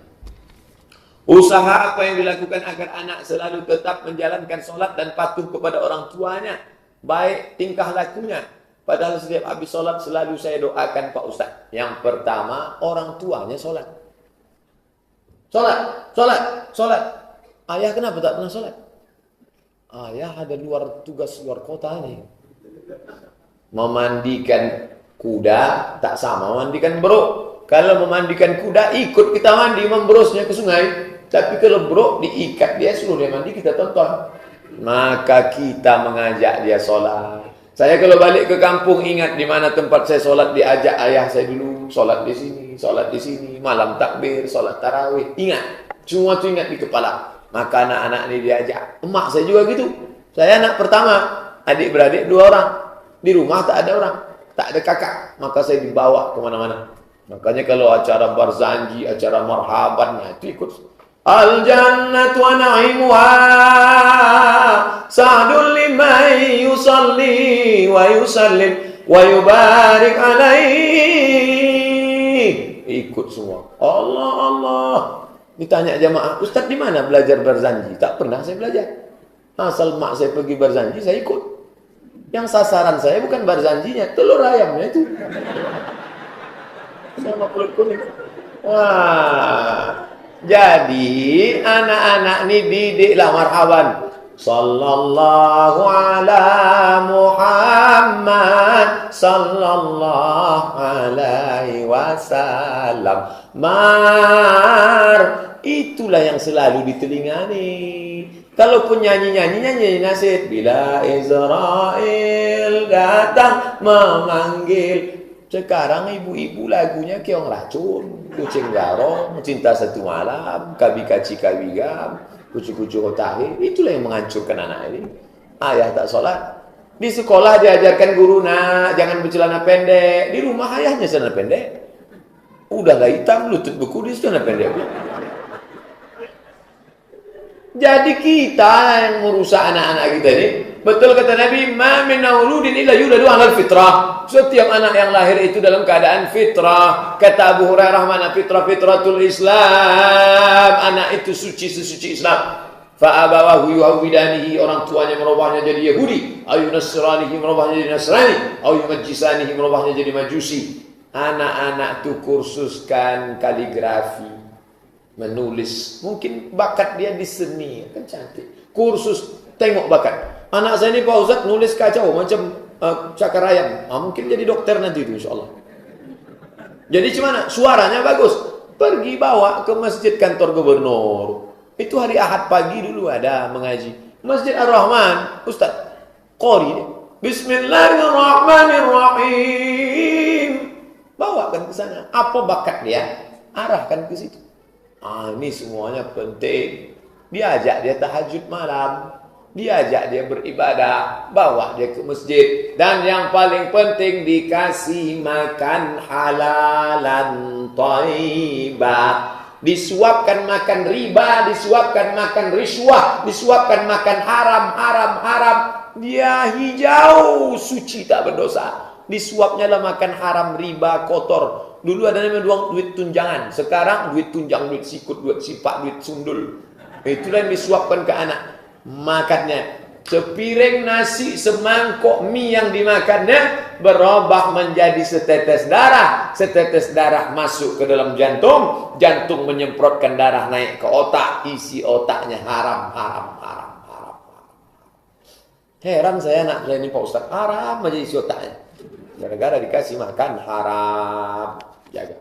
Usaha apa yang dilakukan agar anak selalu tetap menjalankan sholat dan patuh kepada orang tuanya, baik tingkah lakunya. Padahal setiap habis sholat selalu saya doakan Pak Ustaz. Yang pertama, orang tuanya sholat. Sholat. Ayah kenapa tak pernah sholat? Ayah ada tugas luar kota nih. Memandikan kuda tak sama memandikan bro. Kalau memandikan kuda ikut kita mandi membrosnya ke sungai. Tapi kalau bro diikat dia suruh dia mandi kita tonton. Maka kita mengajak dia sholat. Saya kalau balik ke kampung ingat di mana tempat saya sholat diajak ayah saya dulu sholat di sini, malam takbir, sholat tarawih. Ingat, semua itu ingat di kepala. Maka anak-anak ini diajak. Emak saya juga gitu. Saya anak pertama, adik-beradik 2 orang. Di rumah tak ada orang, tak ada kakak. Maka saya dibawa kemana-mana. Makanya kalau acara barzanji, acara marhabannya itu ikut. Al-jannatu wa na'imuha sa'dun liman yusalli wa yusallim wa yubarik alaihi. Ikut semua. Allah. Ditanya jamaah, Ustaz di mana belajar barzanji? Tak pernah saya belajar. Asal mak saya pergi barzanji, saya ikut. Yang sasaran saya bukan barzanjinya, telur ayamnya itu. Sama kulit kuning. Wah. Jadi anak-anak ini didiklah marhaban. Sallallahu ala Muhammad sallallahu alaihi wasallam. Itulah yang selalu di telinga nih. Kalaupun nyanyi nasyid. Bila Israel datang memanggil. Sekarang ibu-ibu lagunya keong racun, kucing garong, cinta satu malam, kabi kaci kabigam, kucu-kucu otahe. Itulah yang menghancurkan anak ini. Ayah tak sholat. Di sekolah diajarkan guru, nak jangan bercelana pendek. Di rumah ayahnya celana pendek. Udahlah hitam, lutut beku, dia celana pendek. Jadi kita yang merusak anak-anak kita ini. Betul kata Nabi, ma min mauludin illa yuladu 'alal fitrah. Setiap anak yang lahir itu dalam keadaan fitrah. Kata Abu Hurairah, mana fitratul Islam. Anak itu sesuci Islam. Fa abawahu yuhawidanihi, orang tuanya merubahnya jadi Yahudi, ayu nasranihi, merubahnya jadi Nasrani, ayu majisanihi, merubahnya jadi Majusi. Anak-anak itu kursuskan kaligrafi, menulis. Mungkin bakat dia di seni, kan cantik. Kursus tengok bakat. Anak saya ini Pak Ustaz nulis kacau macam cakar ayam. Mungkin jadi dokter nanti itu insyaAllah. Jadi gimana? Suaranya bagus. Pergi bawa ke masjid kantor gubernur. Itu hari Ahad pagi dulu ada mengaji. Masjid Ar-Rahman. Ustaz, qori. Bismillahirrahmanirrahim. Bawakan ke sana. Apa bakat dia? Arahkan ke situ. Ini semuanya penting. Diajak dia tahajud malam. Diajak dia beribadah, bawa dia ke masjid. Dan yang paling penting dikasih makan halalan thayyibah. Disuapkan makan riba, disuapkan makan riswah, disuapkan makan haram. Dia hijau, suci tak berdosa. Disuapnya lah makan haram, riba, kotor. Dulu ada namanya duit tunjangan. Sekarang duit tunjang, duit sikut, duit sipak, duit sundul. Itulah yang disuapkan ke anak. Makannya sepiring nasi, semangkok mie yang dimakannya berubah menjadi setetes darah masuk ke dalam jantung menyemprotkan darah naik ke otak, isi otaknya haram. Heran saya anak saya ini Pak Ustaz, haram aja isi otaknya gara-gara dikasih makan haram. Jaga.